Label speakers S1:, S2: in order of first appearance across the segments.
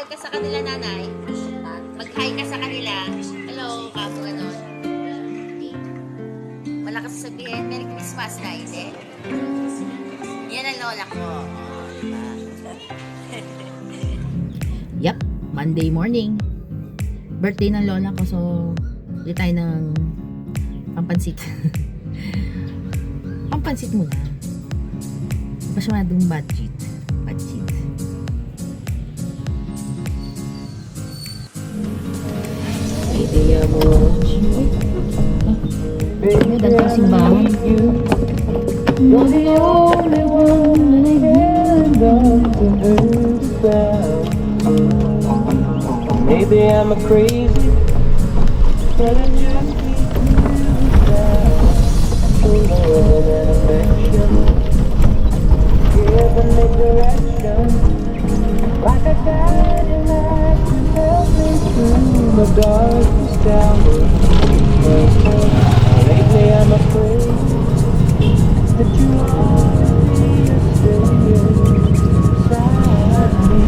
S1: ka sa kanila, nanay. Mag-hi ka sa kanila. Hello, kamo ganon. Malakas sabihin, Merry Christmas na, hindi? Yan ang lola ko.
S2: Yep, Monday morning. Birthday ng lola ko, so bili tayo ng pampansit. Pampansit muna. Masyadong budget. Idea mo. May gantong simbahan.
S3: You're the only one that I had on earth. Maybe I'm a crazy, but I just need you down. To love and affection, give me direction. Like a guiding light to help me through my darkest hour. Lately I'm afraid that you already are staying inside me.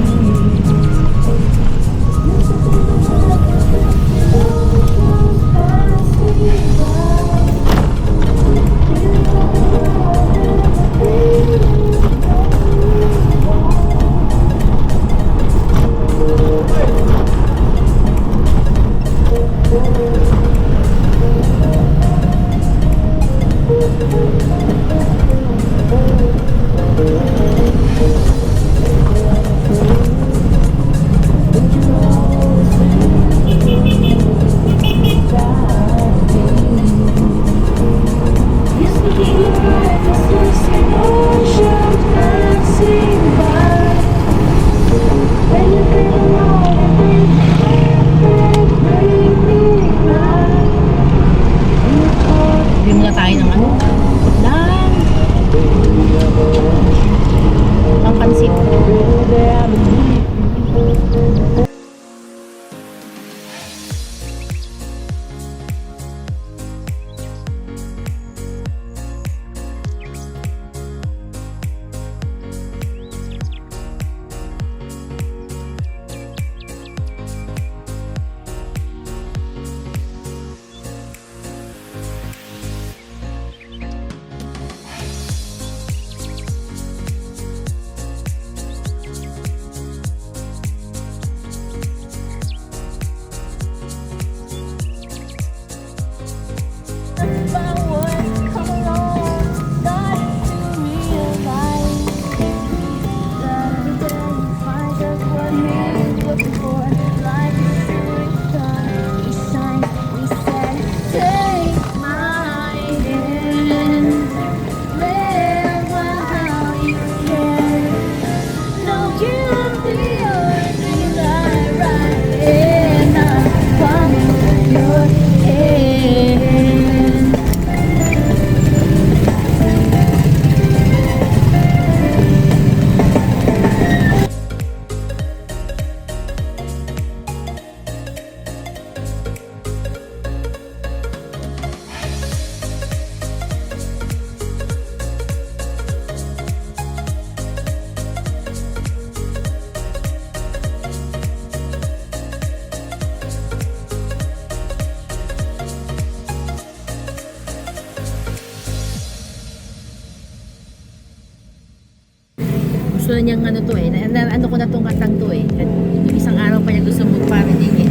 S2: Gusto na niyang ano to eh. Ano ko na tong kantang to eh. Yung isang araw pa niya gusto mag-parody eh.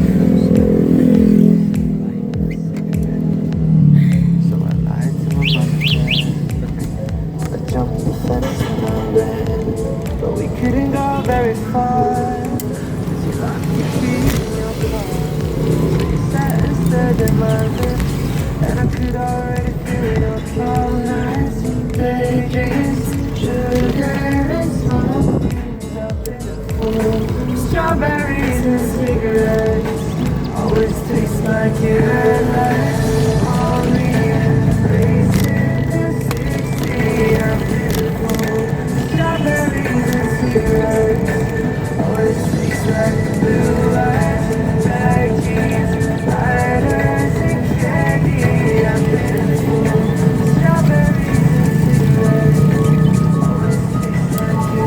S3: So I lied to my mother. I jumped the fence and I ran, but we couldn't go very far. 'Cause you locked your keys in your car. So you sat and stared at my lips, and I could already feel your cold nights and daydreams, sugar and smoke. Strawberries and cigarettes always taste like you had left. Only embracing the 60 are beautiful. Strawberries and cigarettes always taste like blue eyes and black jeans, lighters and candy are beautiful. Strawberries and cigarettes always taste like you.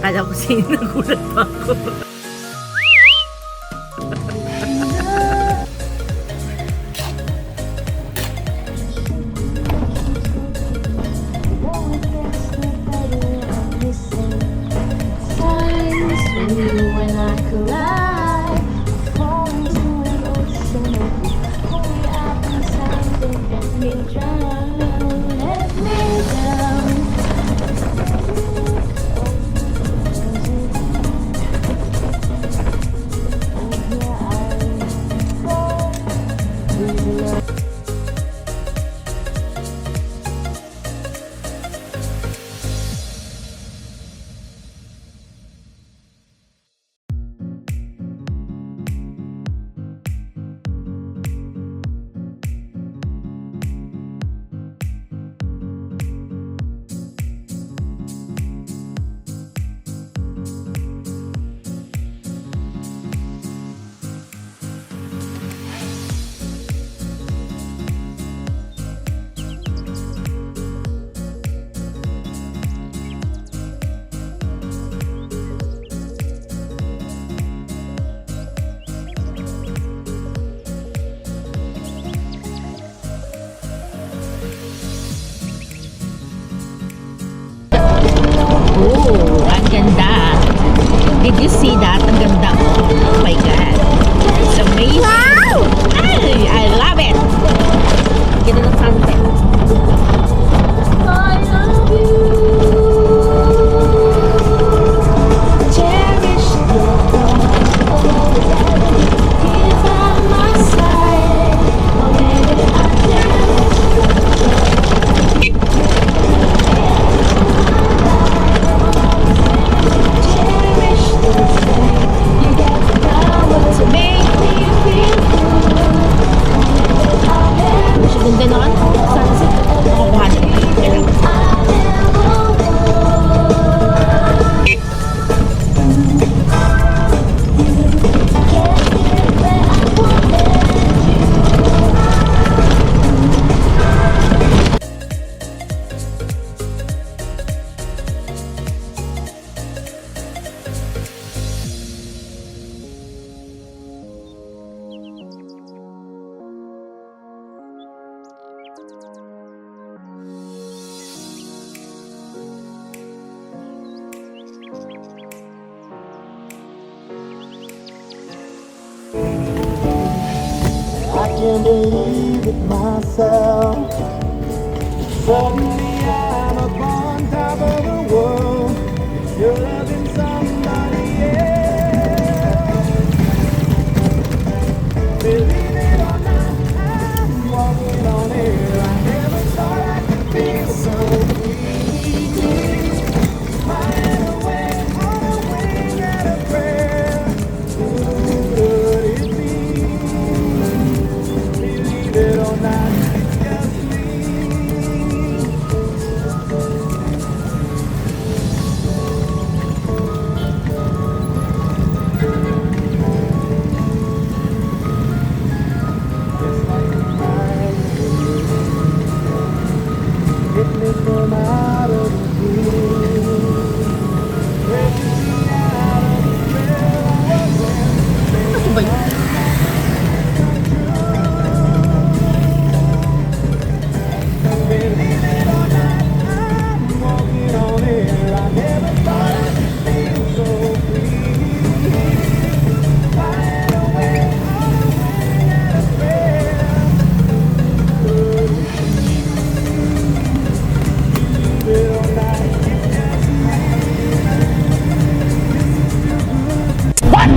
S2: Akala ko sino, nagulat pa ako. Oh, ang ganda. Did you see that? Ang ganda. Oh my God. It's amazing. Wow! Ay, I love it. Ganda ng sunset. I love you. Cherish your love. Here by my side. Whenever I cherish your ganda na ano, sunset. Nakakuha na.
S3: I can't believe it myself. Suddenly I'm up on top of the world. You're loving somebody else. Believe it or not, I'm walking on air. I never thought I could feel so free. Flying away on a wing and a prayer. Who could it be? Believe it or not, it's just me. Just like a fire, hit me from out of the blue. Breaking me out of the spell I was in.
S2: Ano ba yun?
S3: Believe it or not, I'm walking on air. I never thought I could feel so free. Flying away on a wing and a prayer. Believe it or not, it's just me. This is too good. What?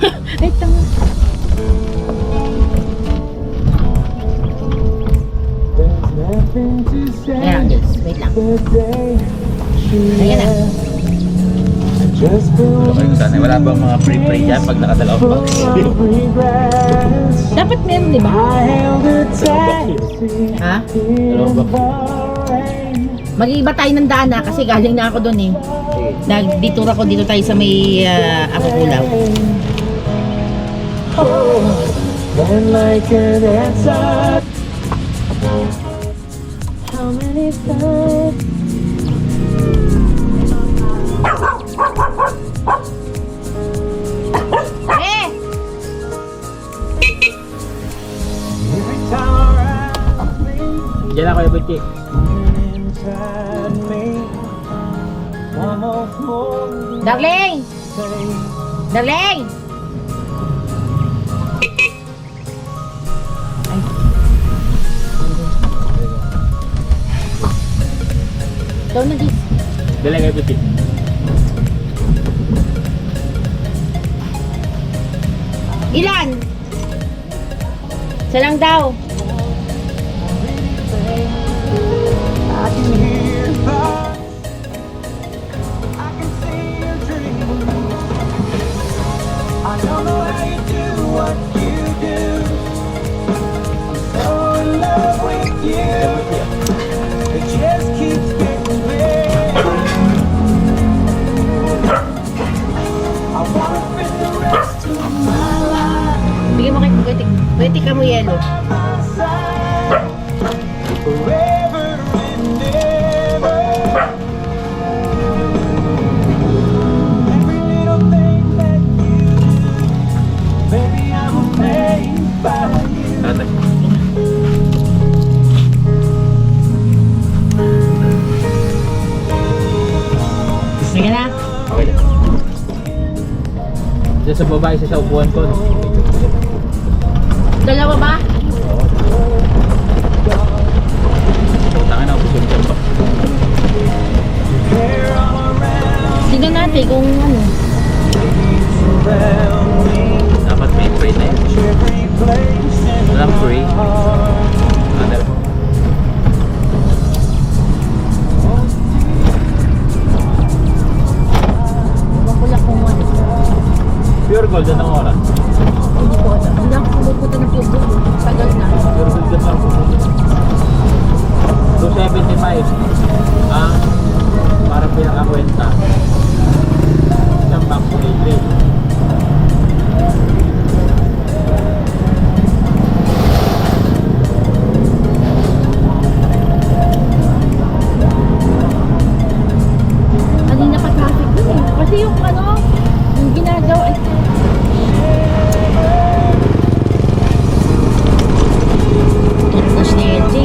S2: Wait lang.
S3: There's nothing to say.
S2: Ayan, guys. Wait lang.
S3: The day she
S2: Ayan na.
S3: left. I just feel
S4: Okay, sana wala bang mga free dyan pag nakadalaw pa?
S3: full of regrets.
S2: Dapat meron, di ba?
S3: I held her tight
S2: Ha?
S3: in the rain.
S2: Mag-iiba tayo ng daan na kasi galing na ako doon eh. Nagditour ako dito tayo sa may Apakulaw.
S3: Oh, then like an answer. How many times?
S2: Eh!
S3: Every time around me,
S4: Diyan ako yung buti.
S3: inside me, almost more than
S2: Darling!
S3: say.
S2: Darling! Ikaw na, Gis.
S4: Diyan ako yung buti.
S2: Ilan? Isa lang daw.
S3: I can hear thoughts. I can see your dreams. I don't know how you do what you do. I'm so in love with you. It just keeps getting better. I wanna spend the rest of my life
S2: Bigyan mo kay Pwede. Pwede ka mo yelo.
S3: by my side. Forever and ever. Every little thing that you do, baby, I'm amazed by you.
S4: Tatay.
S2: Sige na.
S4: Okay lang. Diyan sa baba, isa sa upuan ko. No?
S2: Dalawa ba?
S4: Tangan na, upuan ko pa.
S3: They're all around,
S2: Tignan natin kung ano.
S3: around me.
S4: Dapat may free na yun.
S3: Every place in
S4: Walang free.
S3: my heart.
S4: Ano?
S2: Ewan ko lang kung ano.
S4: Pure gold na ng oras.
S2: Hindi ko alam. Hindi ako pumupunta ng Pure Gold. Tagal na.
S4: Pure gold na lang. 275 ang para pinakakwenta. Isang box libre.
S2: Kanina pa traffic dun eh. Kasi yung ano, yung ginagawa. Ay, toothbrush ni Edgy.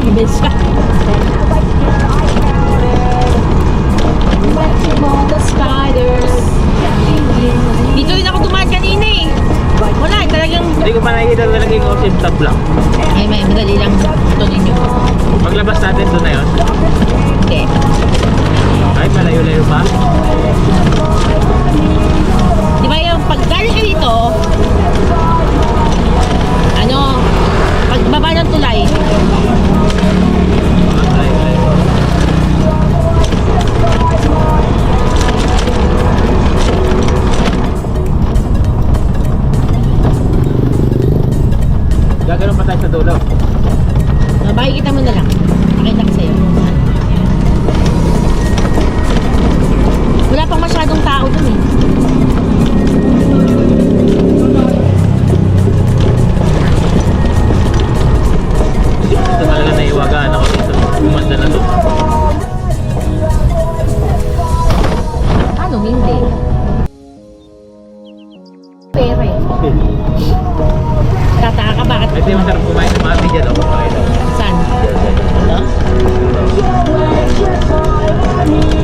S2: Ibig ka. The spiders. Dito rin ako dumaan kanina eh. Wala, talagang...
S4: Hindi ko pa nakikita talaga yung ocean top lang.
S2: Ay, may madali lang ito ninyo.
S4: Paglabas natin doon na yun.
S2: Hindi.
S4: Ay, malayo-layo pa.
S2: Di ba yung pag galing ka dito, ano, pagbaba ng tulay,
S4: Malayo-layo. Gagano'n pa tayo sa dulo.
S2: makikita mo na lang. Pakita ko sa'yo. Wala pang masyadong tao dun eh.
S4: Ito talaga naiwagaan ako dito. Gumanda na to.
S2: Ano, hindi. Pera eh. Tataka ka, bakit?
S4: Ito yung masarap kumain ng mati dyan. Ako kumain ako.
S2: Saan? Ito?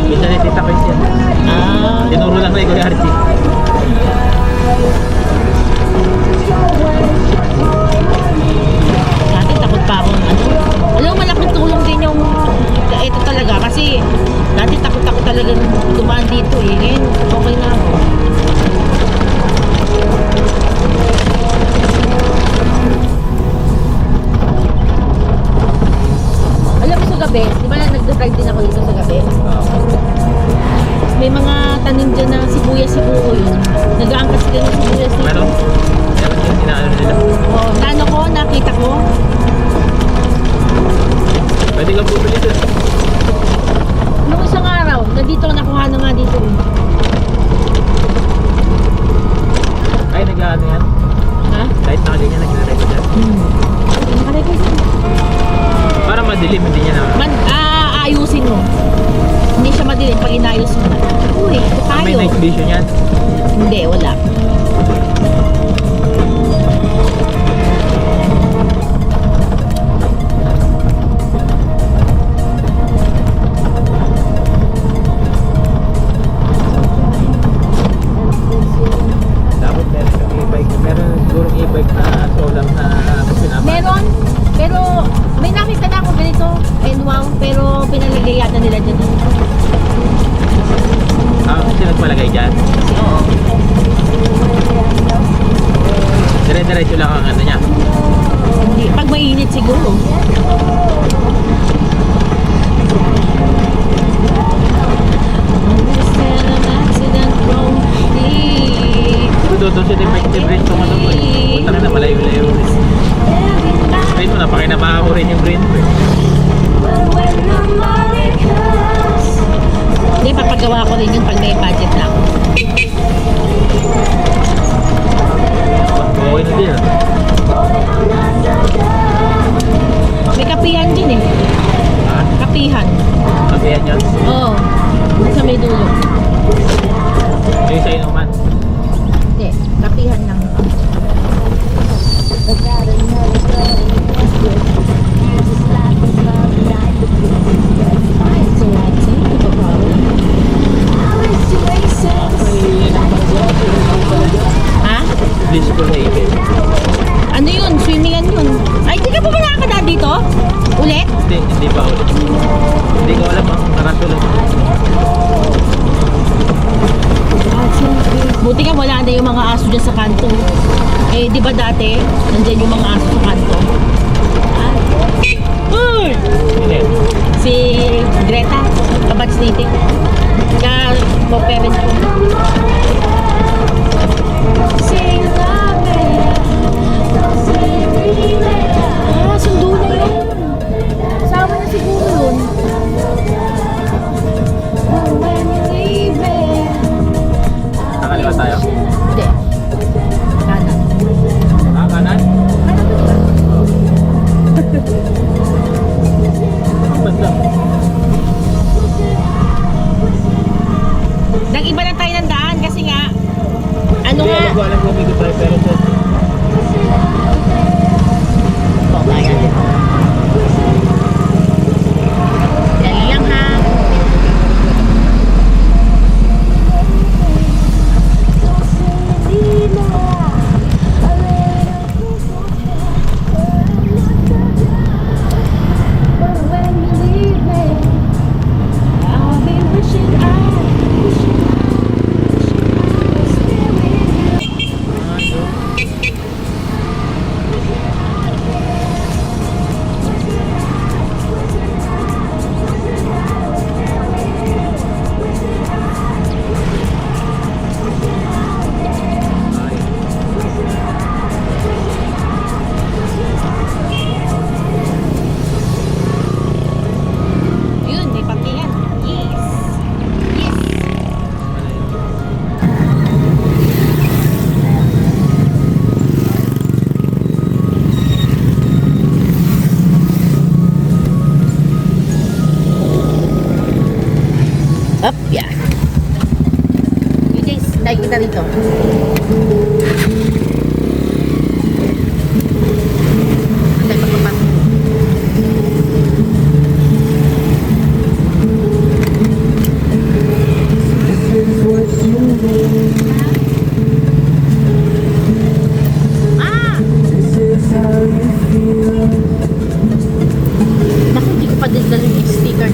S4: Minsan ni Tita Chris yan.
S2: Ah,
S4: Tinuro lang na yung Kuya Archie.
S2: dati takot pa akong ano. Alam mo, malaking tulong din yung ito talaga kasi dati takot ako talaga dumaan dito eh. Ngayon, okay na ako. Alam mo sa gabi, di ba nag-drive din ako dito sa gabi? May mga tanim dyan na sibuyas siguro yun. Nag-aangkat sila ng sibuyas dito.
S4: Meron? Meron yung inaano nila.
S2: Oh, nano ko, nakita ko.
S4: Pwede kang bumili dun.
S2: Nung isang araw, nandito nakuha na nga dito eh.
S4: Ay, nag-ano yan.
S2: Ha?
S4: Kahit nakaganyan, nag-record yan.
S2: Nakalagay dyan.
S4: Para madilim, hindi niya na.
S2: Aayusin mo. Hindi siya madilim pag inayos mo na. Uy, ito
S4: May
S2: tayo.
S4: night vision yan.
S2: Hindi, wala.
S4: Dapat meron yung e-bike. Meron siguro e-bike na solar na pinapa.
S2: Meron, pero may nakita na ako ganito. And wow, pero pinalagay yata nila dyan.
S4: Ah, kasi nagpalagay dyan.
S2: Oo.
S4: Dire-diretso lang ang ano niya.
S2: Hindi, pag mainit siguro.
S4: Doon siya din mag-brain kung ano mo eh. Punta ka na, malayo-layo. Brain mo, napakinabahan mo rin yung brain mo eh.
S2: Hindi, papagawa ko rin yun pag may budget na ako.
S4: Okay na din ah.
S2: May kapihan din eh.
S4: Ha?
S2: Kapihan.
S4: Sabihan yun.
S2: Oo. Sa may dulo.
S4: Yung sa inuman.
S2: Hindi, kapihan lang. Ha?
S4: Blissful Haven.
S2: Ano yun? Swimmingan yun. Ay, di ka pa ba nakakadaan dito? Ulit?
S4: Hindi pa ulit. Hindi ko alam ang karasulan.
S2: Buti nga wala na yung mga aso dyan sa kanto. Eh, di ba dati, nandyan yung mga aso sa kanto? Uy!
S4: Hindi.
S2: Si Greta, kabats natin. Kaya, po-parent ko. Ah, sundo na yun. Sama na siguro yun.
S4: Nakaliwa tayo.
S2: Hindi. Kanan.
S4: Ah, kanan?
S2: Kanan ba diba?
S4: Ang banda.
S2: Nag-iba na tayo ng daan kasi nga, ano
S4: Hindi,
S2: nga,
S4: alam ko alam kung may tayo pero sa...
S2: Up, yeah. You guys, like kita rito. Antay pagpapat. Ah! Naku, hindi ko pa din dala yung sticker.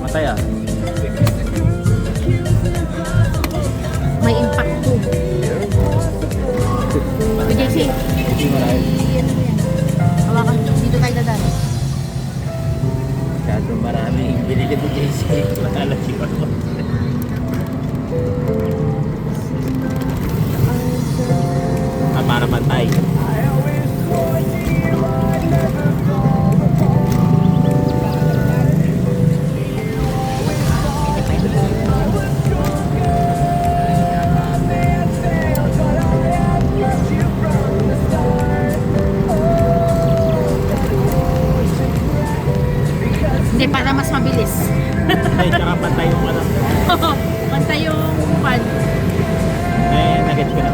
S4: Matay ah.
S2: May impact to. JC, hawakan dito tayo dadaan.
S4: Masyado marami yung binili mo JC. Matala siya. Para matay.
S2: Hindi, para mas mabilis.
S4: Ay, tsaka pantay yung ano.
S2: Pantay yung pan.
S4: Eh, nag-gets ko na.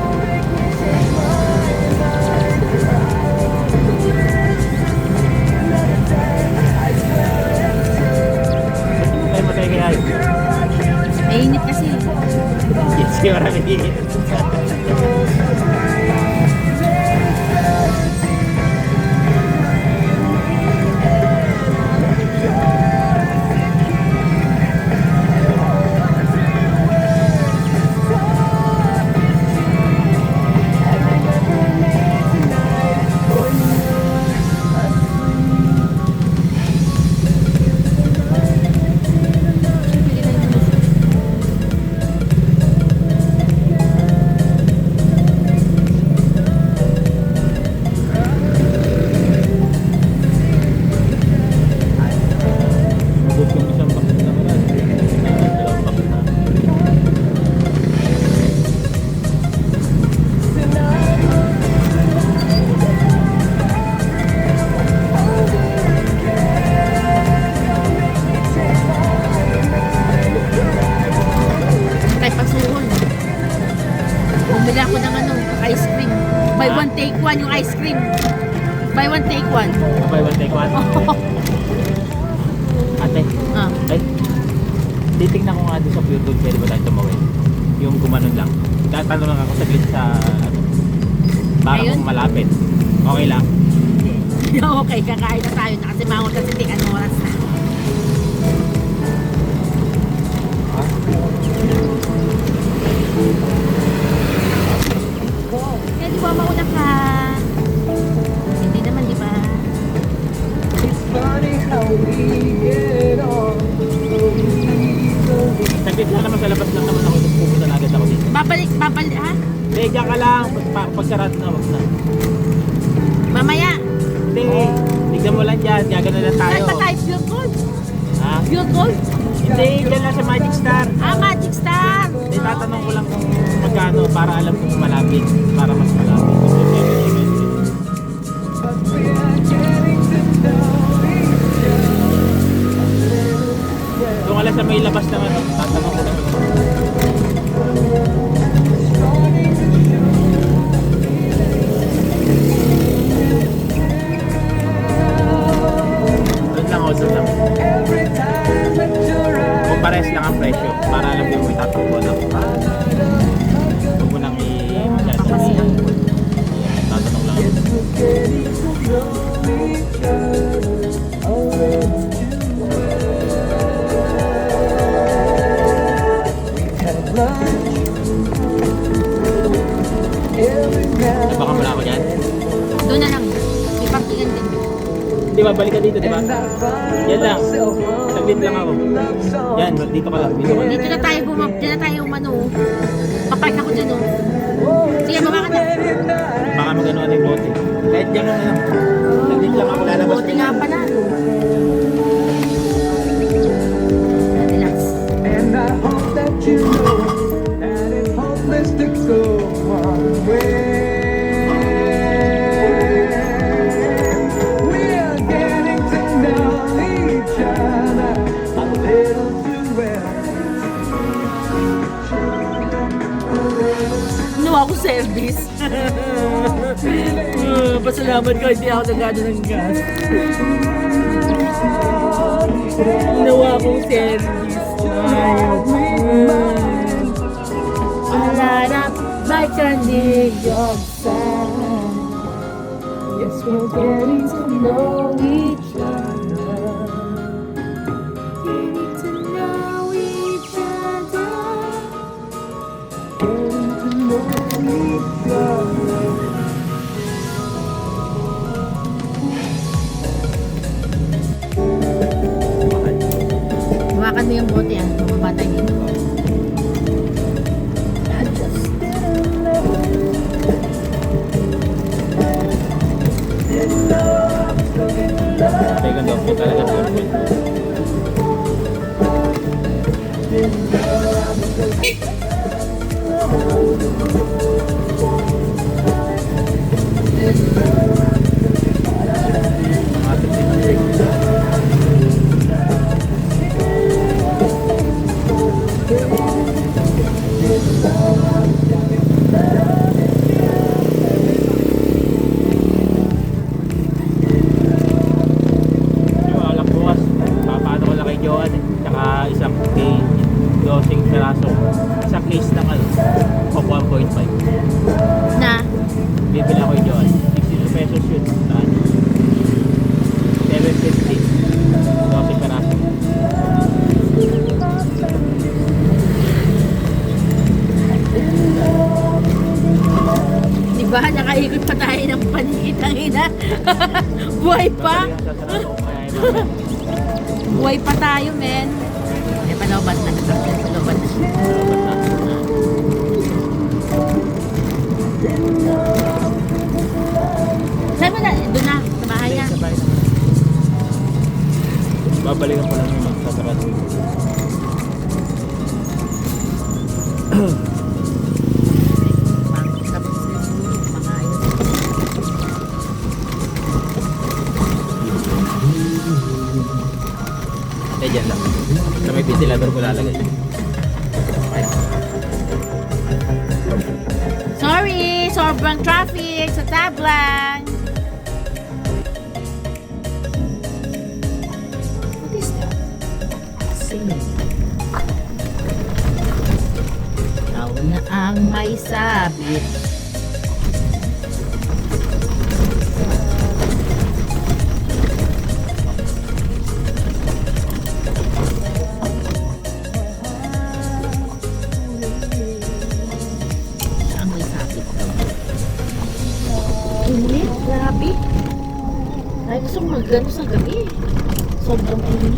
S4: Ay, matay kaya yun.
S2: Mainit kasi.
S4: Yes, marami higit.
S2: Bumili ako ng ano, ice cream. Buy one, take one yung ice cream. Buy one, take one.
S4: Buy one, take one. Ate,
S2: Ah.
S4: ay, titignan ko nga doon sa YouTube, pwede ba tayo tumawin? Yung gumanon lang. Tatanong lang ako saglit sa, ano, para
S2: Ayun?
S4: kung malapit. Okay lang.
S2: Okay, kakain na tayo na kasi mangot kasi di anong oras na. Eh, di ba mauna ka? Hindi naman, di ba?
S3: It's funny how we get on.
S4: Saglit lang naman sa labas lang naman ako. Tapos pupunta na agad ako dito.
S2: Babalik, ha?
S4: Hindi, diyan ka lang. Pagsarat na, wag na.
S2: Mamaya.
S4: Hindi, tignan mo lang dyan. Gagano lang tayo.
S2: Saan pa tayo? Pure gold?
S4: Ha?
S2: Pure gold?
S4: Hindi, dyan lang sa Magic Star.
S2: Magic Star!
S4: Hindi, tatanong ko lang kung magkano para alam kung malapit. Para mas malapit. Doon ka lang sa may labas naman. Tatanong ko lang. Doon lang, doon lang. Kung pares lang ang presyo, para alam mo yung itatakbo lang. Huwag mo nang tatanong lang. Baka mula ako dyan?
S2: Doon na lang. May parkingan din.
S4: Hindi ba, balik ka dito, di ba? Yan lang. Saglit lang ako. Yan, dito ka lang. Dito ka.
S2: Dito na tayo dito na tayo umano. Papark ako dyan, oh. Sige, baba ka na.
S4: Baka magano yung bote. Kahit dyan lang. Saglit lang ako lalabas.
S2: Buti nga pala. Relax.
S3: And I hope that you know that it's hopeless to go one way. We are getting to know each other a little too well.
S2: Ginawa ko service. Pasalamat ko, hindi ako nagano ng gas. Ginawa kong service. Alarap, like a New York sun. Yes, we're getting to know each other. Getting to know each other.
S3: Getting to know each other.
S2: Hawakan mo yung bote, mababa tayo dito.
S4: Teka, daw po talaga girlfriend. Yung alak bukas, papaano ko lang kay Joan eh. Tsaka isang dosing peraso. Isang case ng of 1.5.
S2: Na?
S4: Bibili ako kay Joan. 62 pesos yun. 750. Dosing peraso.
S2: Diba? Nakaikot pa tayo ng paligid ng ina. Buhay pa.
S4: Madali ang sasarap ko kaya yung mga
S2: Buhay pa tayo, men. Eh, palobat na. Palobat na. Saan mo na? Doon na. Sa bahay yan.
S4: Babalikan ko lang yung magsasarap. Eh, dyan lang. Sa may ventilator ko lalagay.
S2: Sorry! Sobrang traffic sa Tablang! What is that? Singing. Ikaw na ang may sabit. Ang may sabit daw. Init, grabe. Ay, gusto mo magano sa gabi. Sobrang init.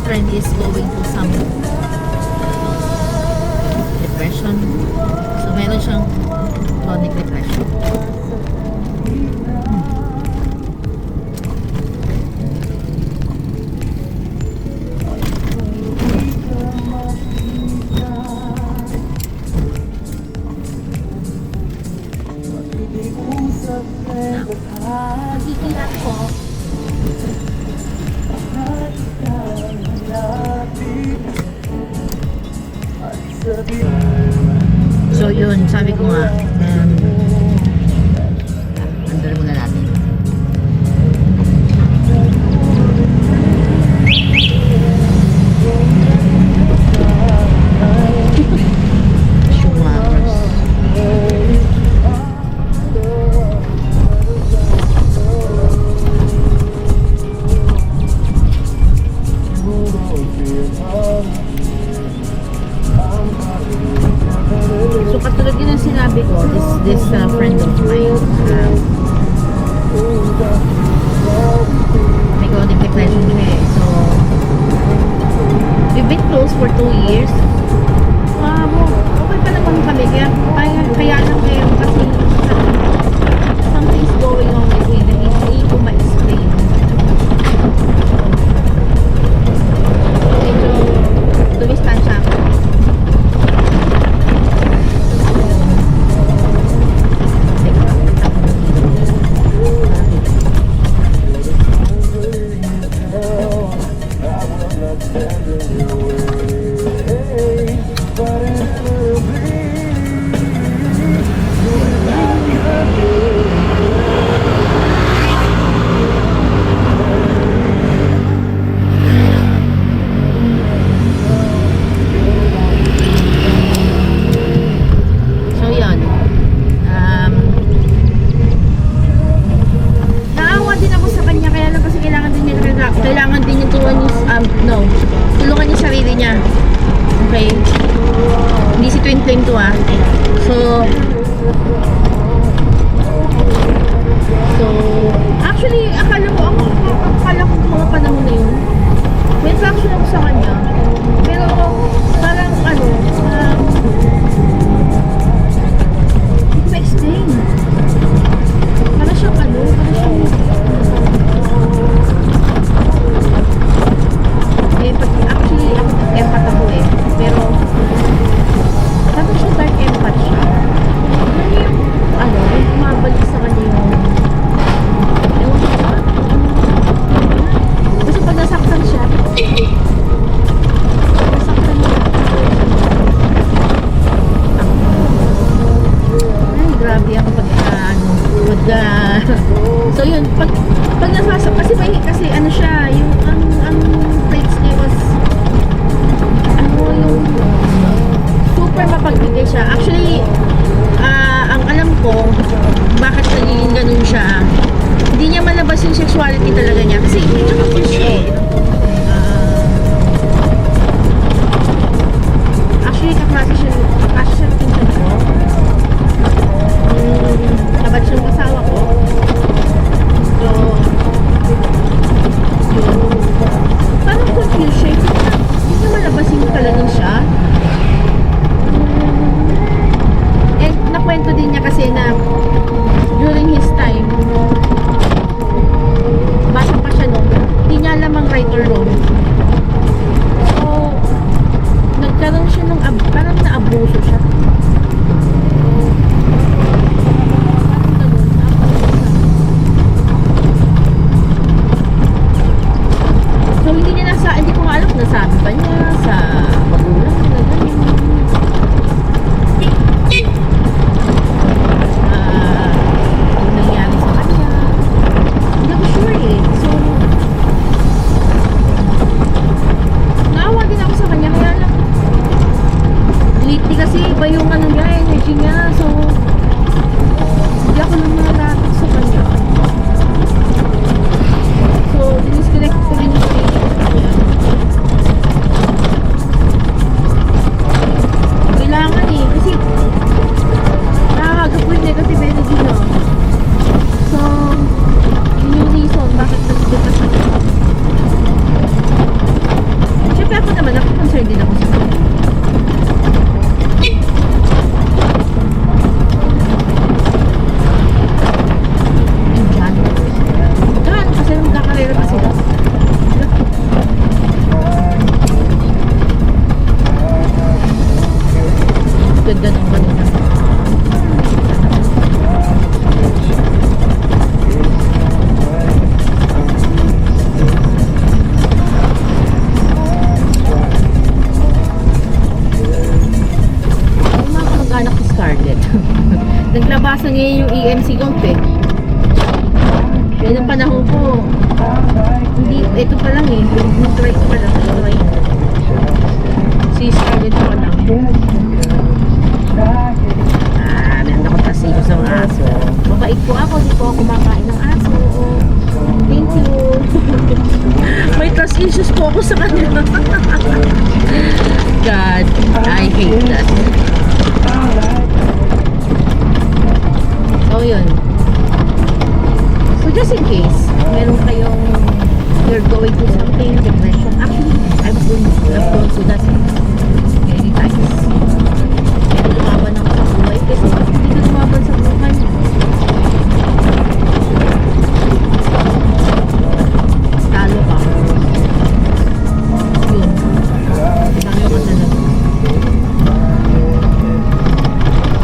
S2: friend is going through some depression. So, meron siyang chronic depression. Nagigilat ko. So yun, sabi ko nga, andar muna natin. Schumacher's. So katulad din ang sinabi ko, this friend of mine, may chronic depression siya eh. So, we've been close for 2 years. Okay pa naman kami. Kaya lang ngayon kasi something's going on with me na hindi ko ma-explain. Medyo dumistansya ako. So yun, naawa din ako sa kanya, kaya lang kasi kailangan din niya tulungan yung sarili niya. Okay, hindi si twin flame to so actually akala ko mga panahon na yun may attraction ako sa kanya, pero parang hindi ko ma-explain. Parang siyang actually ako empath ako eh, pero parang siya dark empath siya. Yung umabalik sa kanya yung kasi pag nasaktan siya ay grabe ako so yun pag nasasaktan kasi ano siya yung ang plates niya was yung super mapagbigay siya. Actually ang alam ko bakit nagiging ganun siya, hindi niya malabas yung sexuality talaga niya kasi nakapul siya eh. Actually kaklase siya ng pinsan ko, kabad siya ng asawa ko. So yun, parang confused siya, hindi niya malabas yung talagang siya. Nakwento din niya kasi na during his time, bata pa siya noon, hindi niya alam ang right or wrong. So, nagkaroon siya ng parang na-abuso siya. So, hindi ko nga alam kung nasabi pa niya sa magulang na gano'n. Nangyari sa kanya, hindi ako sure eh. So naawa din ako sa kanya, kaya lang lately kasi iba yung energy niya, so hindi ako nang narating sa kanya. So dinisconnect ko rin yung feeling sa kanya. nababasa ngayon yung EMC comp eh. Yan ang panahon ko. Hindi, ito pa lang eh. Yung try ko pa lang. Si Scarlett pa lang. Meron ako kasi ko sa mga aso. Mabait po ako. Di po ako kumakain ng aso. Thank you. May trust issues po ako sa kanila. God, I hate that. So yun. So just in case, meron kayong you're going to something, depression. Actually, I've gone to that many times. Pero lumaban ako sa buhay kasi hindi ka lumaban sa buhay. Talo ka. Yun. Talo ka talaga.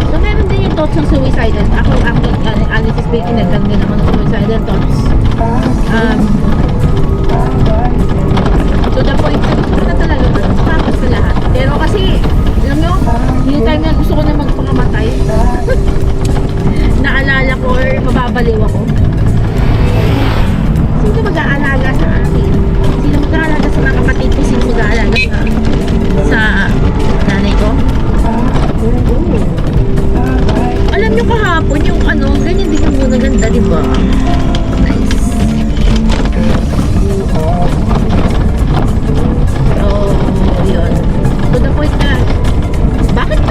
S2: So meron din yung thoughts ng suicidal. Ako honestly speaking, nagkaroon din ako ng suicidal thoughts. To the point na talaga tapos na lahat. Pero kasi, alam nyo, yung time na gusto ko na magpakamatay, naalala ko or mababaliw ako. Sino mag-aalaga sa akin? Sino mag-aalaga sa mga kapatid ko? Sino mag-aalaga sa nanay ko? Alam nyo kahapon yung ano, ganyan din yung muna ganda, diba? Nice. Yun. To the point na, bakit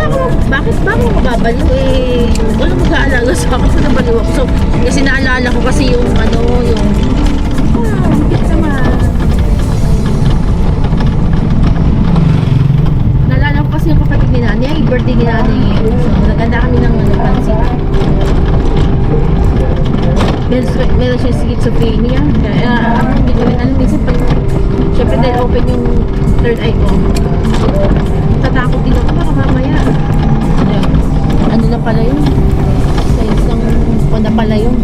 S2: ba ako mababaliw eh? Wala mag-aalaga sa akin, so nabaliw ako. So, kasi naalala ko kasi yung ano, yung higit naman. Naalala ko kasi yung kapatid ni nanay, yung birthday ni nanay. So, naganda kami ng pansit. Meron siya schizophrenia. Kaya ako hindi ko rin alam. Minsan pag syempre dahil open yung third eye ko, tatakot din ako baka mamaya. Ano na pala yun? Sa isang na pala yun.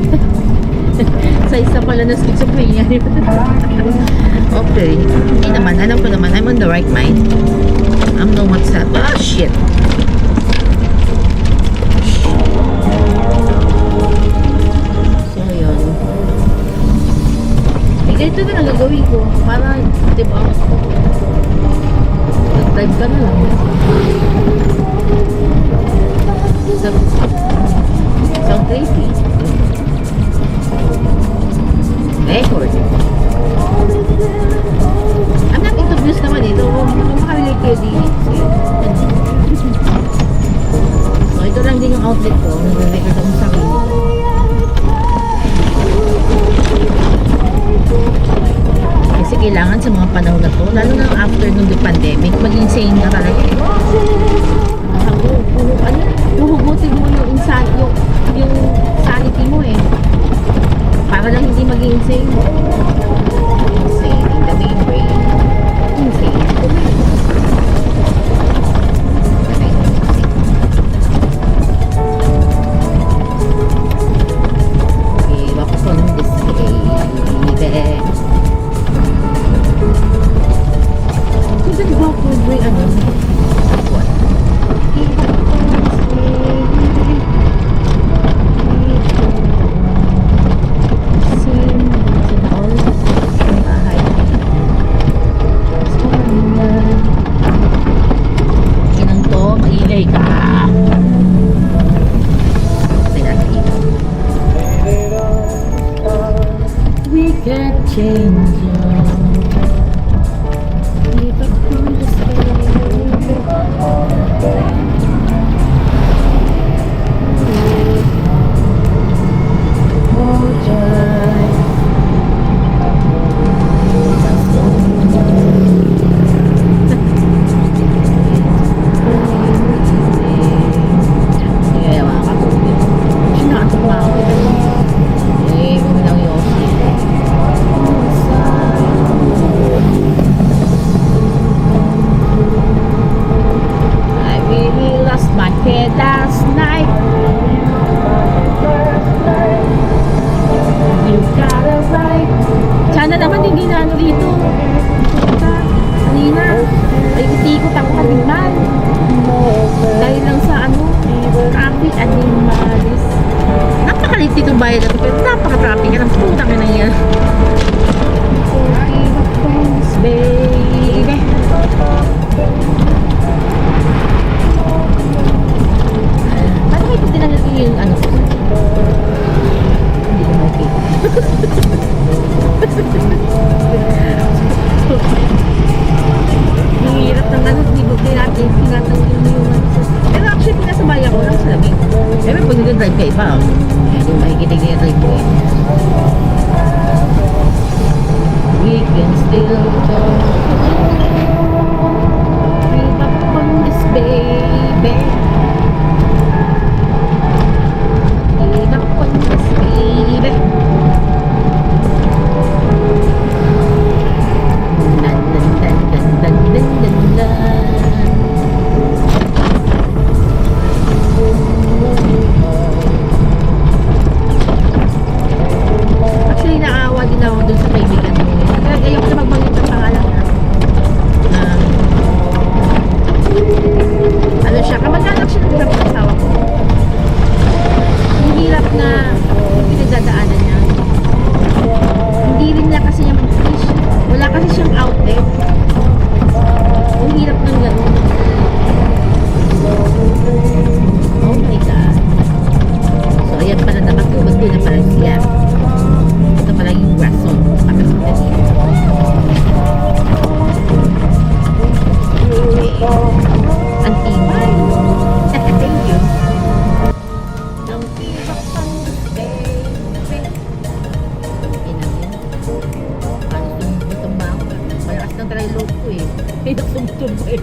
S2: Sa isa pala na schizophrenia. Okay. Hindi naman. Alam ko naman. I'm on the right mind. I'm no what's that. Ah, shit. Ito na lang gagawin ko para, diba, nag-drive ka na lang. Sound crazy. Record. I'm not into views naman eh. Kung makarelate kayo din. So, ito lang din yung outlet ko. Nag-record ako sa sarili ko. Kasi kailangan sa mga panahon na to, lalo na after nung pandemic, maging sane ka talaga. Huhugutin mo yung sanity mo eh. Para lang hindi maging insane. Insane in the main way. Insane. Okay, wako po nung display. Kasi diba ako may ano? What? pa. Oh. Hindi makikita niya yung ring mo eh. We can still talk. Give up on this baby. Give up on this baby. Dun, dun, dun, dun, dun, dun, dun, dun. Actually, naawa din ako dun sa kaibigan mo. Kaya ayoko na magbanggit ng pangalan niya. Ano siya, kamag-anak siya ng asawa ko. Ang hirap na pinagdadaanan niya. Hindi rin niya kasi yung fish. Wala kasi siyang outlet. Ang hirap ng gano'n. Oh my God. So, ayan pala nakatubad din na pala siya. Ito pala yung rason. Bakit ko kasi. Antibay. Thank you. Don't give up on this baby. Inangin. Paano tumba ako? Malakas lang talaga yung loob ko eh. Kaya tumtumba eh.